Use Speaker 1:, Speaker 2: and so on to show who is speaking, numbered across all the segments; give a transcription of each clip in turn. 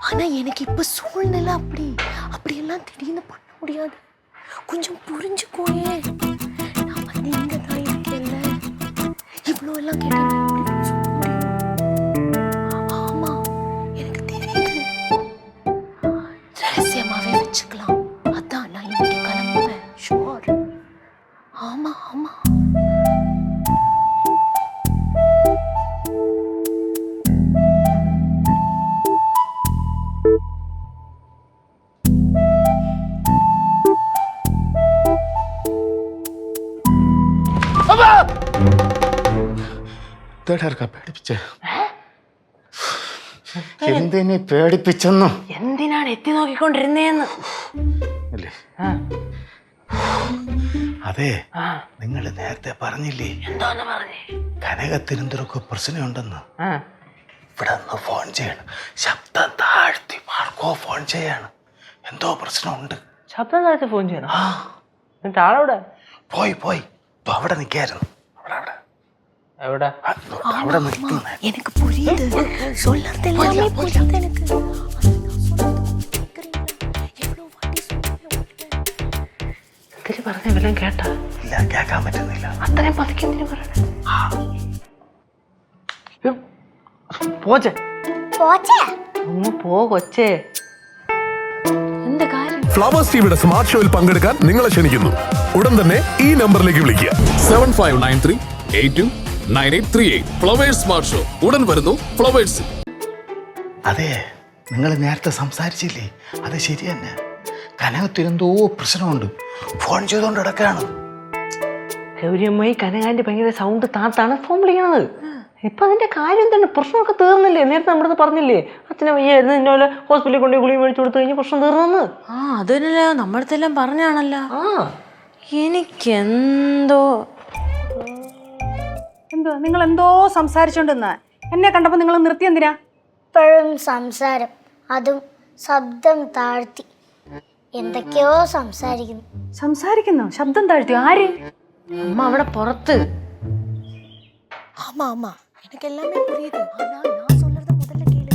Speaker 1: ஆனா எனக்கு இப்ப சூழ்நிலை அப்படியெல்லாம் திடீர்னு பண்ண முடியாது. கொஞ்சம் புரிஞ்சுக்கோயே. நான் வந்து இங்க தான் இருக்கேன்ல. இவ்வளோ எல்லாம் கேட்டா நான் எப்படி சொல்ல முடியும்? ஆமா, எனக்கு தெரியுது. ரகசியமாவே வச்சுக்கலாம். அதான் நான் இன்னைக்கு கிளம்புவேன். ஷுவர். ஆமா ஆமா.
Speaker 2: എന്തിനെ പേടിപ്പിച്ചെന്നു
Speaker 1: എന്തിനാണ് എത്തി നോക്കിക്കൊണ്ടിരുന്നേന്ന്?
Speaker 2: അല്ലേ? അതെ, നിങ്ങൾ നേരത്തെ പറഞ്ഞില്ലേ
Speaker 1: എന്തോന്ന് പറഞ്ഞേ?
Speaker 2: കനകത്തിനെന്തൊക്കെ പ്രശ്നമുണ്ടെന്ന്. ഇവിടെ നിന്ന് ഫോൺ ചെയ്യണം. ശബ്ദം താഴ്ത്തി ആർക്കോ ഫോൺ ചെയ്യാണ്. എന്തോ പ്രശ്നമുണ്ട്.
Speaker 1: ശബ്ദം താഴ്ത്തി ഫോൺ ചെയ്യണം. എന്നിട്ട് ആളെവിടെ?
Speaker 2: പോയി അവിടെ നിൽക്കായിരുന്നു.
Speaker 1: എവിടെ?
Speaker 2: അവിടെ നിൽക്കുന്ന
Speaker 1: எனக்கு புரியுது. சொல்றது எல்லாமே புரியுது எனக்கு. എന്തിനു പറഞ്ഞ വല്ലതും കേട്ടാ?
Speaker 2: ഇല്ല, കേൾക്കാൻ പറ്റുന്നില്ല.
Speaker 1: അത്രയും പതുക്കെന്തിനു പറയണേ? പോച്ചേ ഒന്ന് പോ കൊച്ചേ. എന്ത് കാര്യം?
Speaker 3: ഫ്ലവേഴ്സ് ടിവിയുടെ സ്മാർട്ട് ഷോയിൽ പങ്കെടുക്കാൻ നിങ്ങളെ ക്ഷണിക്കുന്നു. ഉടൻ തന്നെ ഈ നമ്പറിലേക്ക് വിളിക്കുക. 7593829838. ഫ്ലവേഴ്സ് സ്മാർട്ട് ഷോ ഉടൻ വരുന്നു ഫ്ലവേഴ്സ്.
Speaker 2: അതെ, നിങ്ങൾ നേരത്തെ സംസാരിച്ചില്ലേ, അത് ശരി തന്നെ. കനകത്തിനെന്തോ പ്രശ്നമുണ്ട്. ഫോൺ ചെയ്തോണ്ട് കിടക്കാണ്.
Speaker 1: ഗൗരിയമ്മായി കനകാന്റെ ഭയങ്കര സൗണ്ട് താത്താണ് ഫോൺ വിളിക്കണത്. ഇപ്പൊ അതിന്റെ കാര്യം തന്നെ, പ്രശ്നമൊക്കെ തീർന്നില്ലേ? നേരത്തെ നമ്മുടെ അടുത്ത് പറഞ്ഞില്ലേ, അച്ഛനെ വയ്യായിരുന്നു, ഇന്നോലെ ഹോസ്പിറ്റലിൽ കൊണ്ട് ഗുളിക മേടിച്ചു കൊടുത്തു കഴിഞ്ഞാൽ പ്രശ്നം തീർന്നെന്ന്.
Speaker 4: അതല്ല നമ്മളടുത്തെല്ലാം പറഞ്ഞാണല്ലോ. എനിക്കെന്തോ
Speaker 5: നിങ്ങൾ എന്തോ സംസാരിച്ചോണ്ടിരുന്ന എന്നെ കണ്ടപ്പോ നിങ്ങൾ നിർത്തി എന്തിനാ?
Speaker 6: ഇപ്പോഴും സംസാരം, അതും ശബ്ദം താഴ്ത്തി എന്തൊക്കെയോ
Speaker 5: സംസാരിക്കുന്നു. ശബ്ദം താഴ്ത്തി ആര്?
Speaker 4: അമ്മ അവിടെ പുറത്ത്.
Speaker 1: ஆமா ஆமா, எனக்கு எல்லாமே புரியுது. ஆனா நான் சொல்றது முதல்ல கேளு.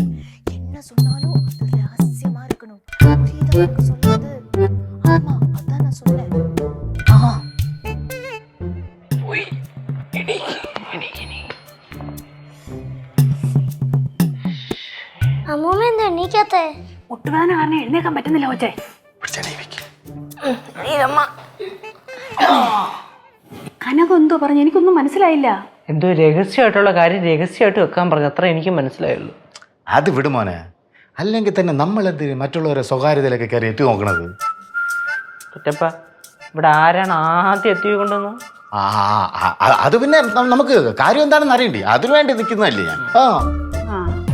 Speaker 1: என்ன சொன்னாலும் அது ரகசியமா இருக்கணும். புரியுதா எனக்கு சொல்றது? ஆமா, அதான் நான் சொல்றேன்.
Speaker 6: അമ്മൂമ്മ എന്താ എണീക്കാത്തെ?
Speaker 5: മുട്ടുവേദന കാരണം എഴുന്നേക്കാൻ പറ്റുന്നില്ല കൊച്ചേ. കനകം എന്തോ പറഞ്ഞു, എനിക്കൊന്നും മനസ്സിലായില്ല.
Speaker 1: എന്തോ രഹസ്യമായിട്ടുള്ള കാര്യം രഹസ്യമായിട്ട് വെക്കാൻ പറഞ്ഞു, അത്ര എനിക്ക് മനസ്സിലായുള്ളൂ.
Speaker 2: അത് വിടുമോനെ. അല്ലെങ്കിൽ തന്നെ നമ്മളെന്തിന് മറ്റുള്ളവരെ സ്വകാര്യതയിലൊക്കെ കയറി എത്തി നോക്കണത്?
Speaker 1: കുറ്റപ്പ, ഇവിടെ ആരാണ് ആദ്യം എത്തിക്കൊണ്ടെന്ന്?
Speaker 2: അത് പിന്നെ നമുക്ക് കാര്യം എന്താണെന്ന് അറിയണ്ടേ, അതിനുവേണ്ടി നിൽക്കുന്നതല്ലേ ഞാൻ.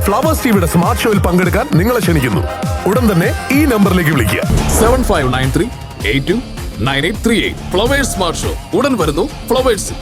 Speaker 3: ഫ്ലവേഴ്സ് ടിവിയുടെ സ്മാർട്ട് ഷോയിൽ പങ്കെടുക്കാൻ നിങ്ങളെ ക്ഷണിക്കുന്നു. ഉടൻ തന്നെ ഈ നമ്പറിലേക്ക് വിളിക്കുക. 7593829838. ഫ്ലവേഴ്സ് സ്മാർട്ട് ഷോ ഉടൻ വരുന്നു ഫ്ലവേഴ്സ്.